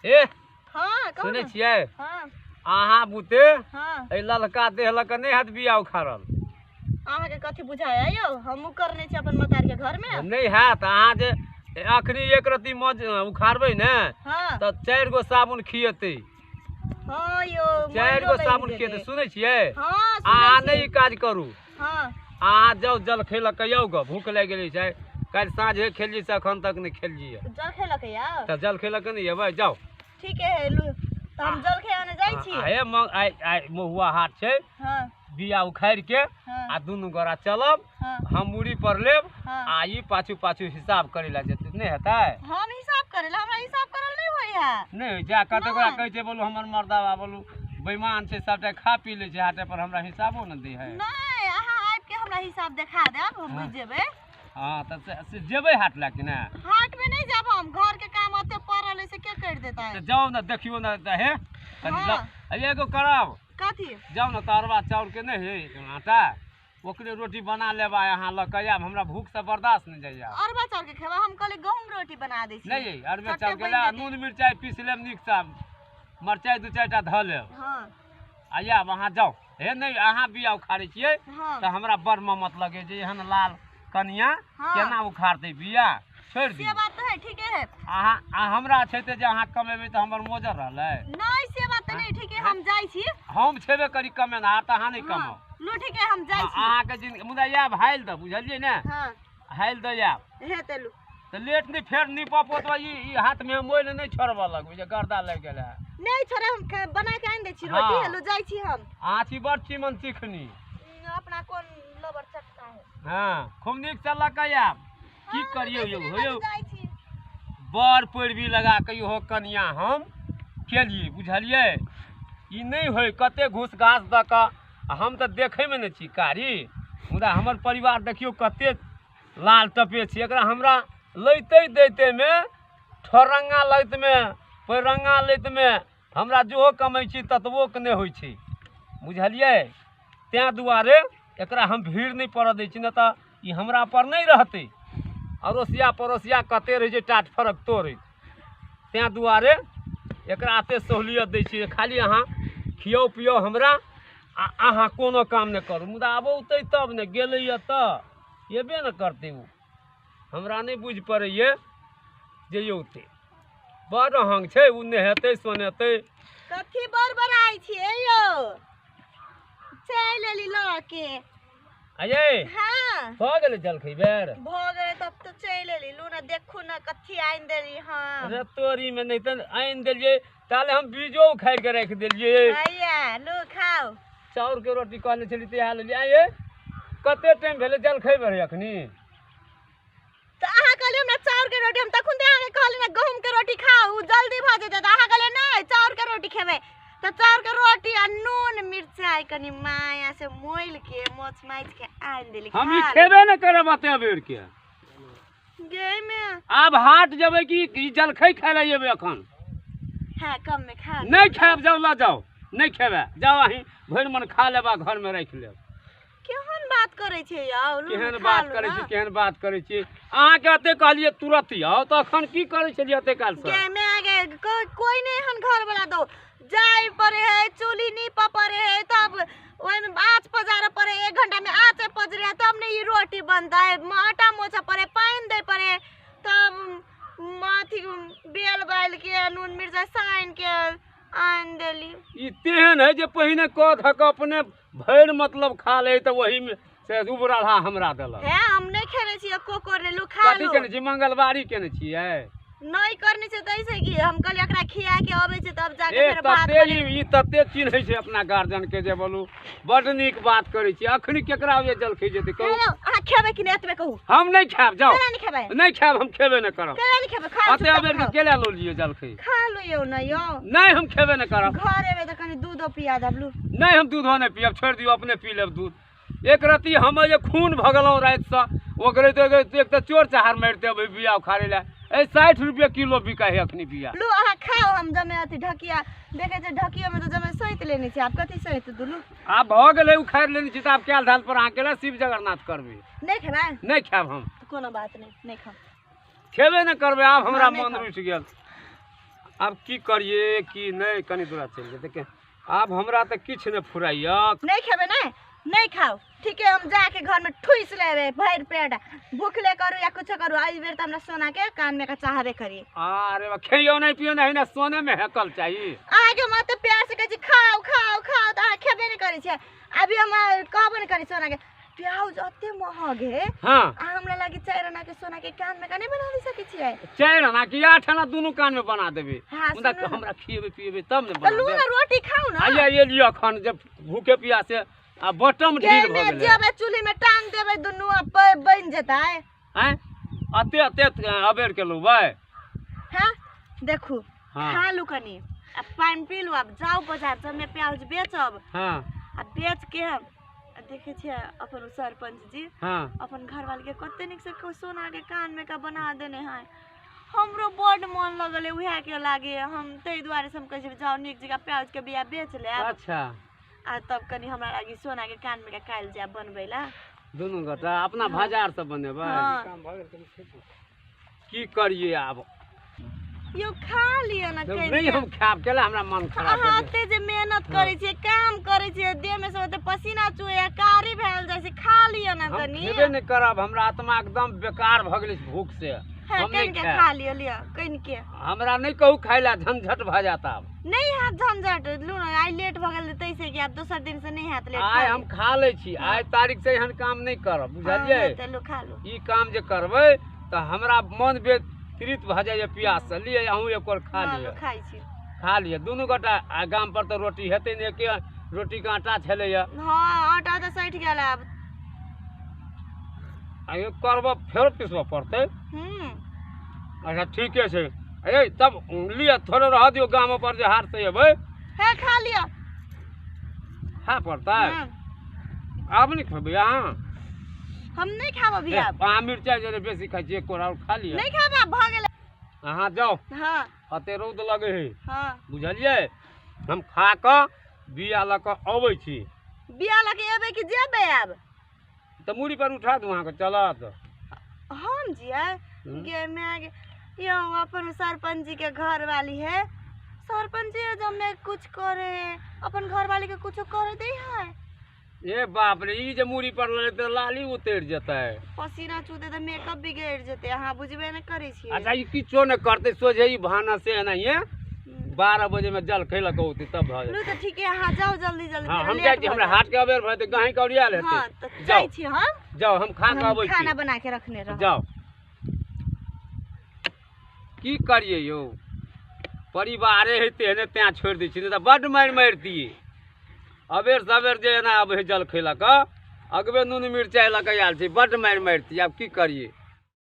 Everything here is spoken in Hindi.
ए हाँ सुने छियै हाँ अहाँ बुते हाँ ए ललका देहलक नहीं हाथ बिया उखाड़ल अहाँ के कथी बुझाया यो हमहू करने छी अपन मतार के घर में नहीं हाथ अहाँ जे अखनी एक रत्ती मज उखाड़बै ने हाँ तो 4 गो साबुन खिएतै हाँ यो 4 गो साबुन खिएतै सुनै छियै हाँ अहाँ नहीं ई काज करू हाँ अहाँ जाओ जल खेलक कहियो गो भूख लागि गेलै छै काल साँझे खेलिए से अखन तक नहीं खेलिए जल खेलक या तो जल खेलक नहीं एबै जाओ ठीक है लू तो हम जल खेआने जाइ छी हे आई महुआ हाट छै हाँ बिया उखाड़ के हाँ आ दुनू गोरा चलब हाँ हम मुड़ी पर लेब हाँ आ ई पाछू पाछू हिसाब करे ला जेतै नहीं हेतै हम हिसाब करेला हमरा हिसाब करल नहीं होय है नहीं जा कते गोरा कहै छै बोलू हमर मर्दावा बोलू बेईमान छै सबटा खा पी ले छै हाटे पर हमरा हिसाबो न दे है नहीं अहाँ आबि के हमरा हिसाब देखा देब हम बुझ जेबै हां त से जेबै हाट ला कि ना हाट में नहीं जाब हम घर के काम ओते पड़ल है से के कर देता है त जाओ न देखियो न त हे कनी हाँ। एगो करब कथी जाओ न तरवा चाउर के नहीं है आटा ओकरे रोटी बना लेबा यहाँ ल के आब हमरा भूख से बर्दाश्त नहीं जाइया अरबा चाउर के खेबा हम कहले गहूम रोटी बना दै छी नहीं अरबे कते चाउर के बनि ला जेतै? नून मिरचाई पीस लेब नीक सा मरचाई 2-4टा ध लेब हां आया वहाँ जाओ हे नहीं अहाँ बिया उखाड़े छियै हां तो हमरा बड़ मत लगे जे एहन लाल कनिया हाँ। केना उखाड़ते बिया छोड़ दी से बात तो है ठीक है अहाँ हमरा छै ते जे अहाँ कमेबै त हमर मोजर रहलै नहीं से बात तो नहीं ठीक है हम जाइ छी हम छेबे करी कमेनार त अहाँ नहीं कमाओ लो ठीक है हम जाइ छी अहाँ के जिंदगी मुदा याब हाइल द बुझलियै ने हां हाइल द याब हे तेलू त लेट नहीं फेर नहीं पपोत ई हाथ में मोइल नहीं छोड़ब लगबै जे गर्दा लग गेल है नहीं छोरे हम बना के आइन दै छी हाँ। रोटी हेलो जाइ छी हम अहाँ छी बड़ चिमन चिखनी अपना कोन लबर चटका है हाँ खूब नीक चलक याब की हाँ, करियो वैसे यो नहीं हो यो जाइ छी बड़ पैरवी लगा के इहो कनिया हम केलिए बुझलिए ई नहीं होय कते घूस घास द के हम तो देखे में नहीं छी कारी मुदा हमर परिवार देखियो कते लाल टपे छी एकरा हमरा लैते दैते में ठोरंगा लैत में पैरंगा लैत में हमरा जोहो कमै छी ततबो के नहीं होय छी बुझलिए तैं दुआरे एकरा हम भीड़ नहीं पड़ दै छी न त ई हमरा पर नहीं रहते अड़ोसिया पड़ोसिया कते रहे छै टाट फरक तोड़े तैं दुआरे एकरा एते सहूलियत दै छी खाली अहाँ खियो पियो हमरा आ अहाँ कोनो काम नहीं करू मुदा आबौते तब ने गेलैया त एबे न करते उ हमरा नहीं बुझ पड़ैए जे यौते बड़ हंग छै उ नहेतै सोनेतै कथी बड़बड़ाई छियै यो चल एली ल के अये हाँ भ गेलै जलखै बेर भ गेलै तब तो चल एली लू ना देखू ना कथी आइन देली हाँ अरे तोरी में नहीं त आइन देलिए ताले हम बीजो उखाड़ के रख देलिए आइया लो खाओ चाउर के रोटी कहले छली ते हाल आये कते टाइम भेले जलखै बेर अखनी तो अहाँ कहलियो ना चाउर के रोटी हम तखन दे अहाँ कहली ना गहूम के रोटी खाओ उ जल्दी भ जेतै त अहाँ कहले नहीं चाउर के रोटी खेबै तो चाउर के रोटी आ नून मिर्चाई कनी माया से मोइल के मोच माइच के आइन देली हम ई खेबे न करब अते बेर के गे में आब हाट जेबै कि ई जलखै खाय ले जेबै अखन हां कम में खा नहीं खाब जाओ ला जाओ नहीं खेबे जाओ अहीं भरि मन खा लेबा घर में राख लेब केहन बात करे छै यौ केहन बात करे छी केहन बात करे छी अहाँ के अते कहलिए तुरंत ही आओ तो अखन की करे छलिए अते काल से गे में आगे कोई नहीं हन घर वाला दो जाय पड़े है चूल्ही नी पड़े है तब ओय में आँच पजारे पड़े 1 घंटा में आँच पज रहा तब नहीं ये रोटी बनता है आटा मोचा पड़े पानी दे पड़े तब माथी बेल बाल के नून मिर्चा साइन के आन देली ई तेहन है जे पहिने क धक अपने भैर मतलब खा ले त वही में से उबरहा हमरा देलक है हम नहीं खेले छी कोकोर ने लू खा कथी लो केने छी मंगलवारी केने छियै नहीं करनी छै तैसे की हम कहली एकरा खिया के आबै छै तब जाके ए फिर बात तते करी ई तते चिन्है छै अपना गार्जियन के जे बोलू बड नीक बात करै छी अखनी केकरा ये जलखै जेतै कहू हेलो अहाँ खेबै कि नहीं एतबे कहू हम नहीं खाब जाओ केला नहीं खेबै नहीं खाब हम खेबे न करब केला नहीं खेबै खा अते अबेर के केला लो लियो जलखै खा लो यो ना यो नहीं हम खेबे न करब घर एबे त कनी दूधो पिया दबलू नहीं हम दूधो नहीं पियब छोड़ दियो अपने पी लेब दूध एक रत्ती हम जे खून भगलौ रात से ओकरे तो एक त चोर चाहर मारते अब बिया उखाड़े ला ए 60 रुपया किलो बिका है अखनी बिया लू अहाँ खाओ हम जमे अथी ढकिया देखे छै ढकिया में तो जमे सहित लेनी छै आप कथी सहित दुलू आब भ गेलै उखाड़ लेनी छी त आब काल धाल पर अहाँ केला शिव जगन्नाथ करबै नहीं खेबै नहीं खाब हम कोनो बात नहीं नहीं खा खेबे न करबै आब हमरा नहीं मन खाब। रुचि गेल अब की करिए कि नहीं कनी दूरा चल जे देखे अब हमरा त किछ न फुराइया नहीं खेबे नहीं खाओ ठीक है हम जाके घर में ठुस लेबे भर पेट भूखले करू या कुछ करू आई बेर त हमरा सोना के कान में का चाहबे करी अरे बा खइयो नहीं पियो नहीं ना सोने में हेकल चाहिए आगे मत प्यार से कहै छी खाओ खाओ खाओ त अहाँ खेबे नहीं करै छै अभी हम कहबे नहीं करी सोना के प्याज अते महग है हां हमरा लागि 4 आना के सोना के कान में का नहीं बना दी सकै छियै 4 आना कि 8 आना दोनों कान में बना देबे हाँ, मुदा सुनो। हमरा खिएबे पिएबे तब ने तो बना लू दे ना रोटी खाओ ना आइए ये लियो खान जब भूखे प्यासे आ बटम ढील भ में गेले जेबे चूल्ही में टांग देबे दुनू अब बन जेतै हैं अते अते अबेर के लुबै हां देखू हाँ। खा लू कनी अब पानी पी लू अब जाओ बाजार से मैं प्याज बेचब हां अब बेच के देखे छियै अपन सरपंच जी हां अपन घर वाले के कते निक से सोना के कान में का बना देने हैं हमरो बड मन लगले उहे के लागे हम तै दुआरे से हम कहै छी जाओ निक जगह प्याज के बिया बेच ले अच्छा आ तब कनी हमरा लागि सोना के कान में का काल जा बनबै ला दोनों गोटा अपना बाजार से बनेबै हाँ। की करिए आब यो खा लियो ना जब कहीं नहीं हम खाब केला हमरा मन खराब अहाँ हो ओते जे मेहनत करै छियै काम करै छियै देह में से ओते पसीना चुए कारी भेल जाय छै खा लियो ना हम कनी खेबे नहीं करब हमरा आत्मा एकदम बेकार भ गेलै भूख से हाँ, हम नहीं कहीं के खाएब। खा लियो लियो कहीं के हमरा नहीं कहू खाइला झंझट भ जाता अब नहीं हाथ झंझट लू ना आई लेट भ गेल तैसे कि अब दोसर दिन से नहीं हाथ लेट आइ हम खा लै छी आइ तारीख से एहन काम नहीं करब बुझलियै चलो खा लो ई काम जे करबै त हमरा मन व्यतीत भ जाइए प्यास से लिए अहूँ एक और खा हाँ, लिअ लो खाइ छी खा लिअ दुनू गोटा आ गाम पर तो रोटी हेतै ने एके रोटी के आटा छलैया हाँ आटा तो सैठ गेल अब आ करब फेर पिसबऽ पड़तै हम्म अच्छा ठीके छै ए तब लिअ थोड़े रह दियौ गाम पर जे हाट से एबै है खा लियो खा पड़तै हाँ, आब नहीं खेबै अहाँ हम नहीं खाब अभी अब अहाँ मिरचाइ जरे बेसी खाइ छियै एक और खा लिअ नहीं खाब अब भ गेल अहाँ जाउ हाँ अते रौद लगे है हाँ बुझलियै हम खा कऽ बिया लऽ कऽ अबै छी बिया लगे एबै कि जेबै अब तऽ मूड़ी पर उठा दू अहाँके चलत हम जिया गे मैं यो अपन सरपंच जी के घर वाली है सरपंच जी जब मैं कुछ करे अपन घर वाली के कुछ करे दे है ए बाप रे ई जे मूड़ी पर लगे तऽ लाली उतरि जेतै पसीना चूते तो मेकअप बिगड़ जेते अहाँ बुझबे न करे छी अच्छा ई किछो नहि करतै सोझे ई भाना से एनाहिए 12 बजे में जल खैलक होतै तब भऽ लो जेतै तो ठीक है अहाँ जाओ जल्दी जल्दी हाँ तेरा हम लेट जाइ छी भ हमरा जाएत। हाट के अबेर भऽ जेतै गाही के ओरियाल हाँ हेतै तो जाउ जाइ छी हम जाउ हम खा कऽ अबै खाना छी बना के रखने रहो जाउ की करिए यौ परिवारे है तेहने तें छोड़ि दै छी नहि तऽ बड्ड मारि मारितियै अबेर सबेर जे एना अब जल खैलक अगबे नून मिरचाइ लऽ कऽ आयल छी बड्ड मारि मारितियै आब की करिए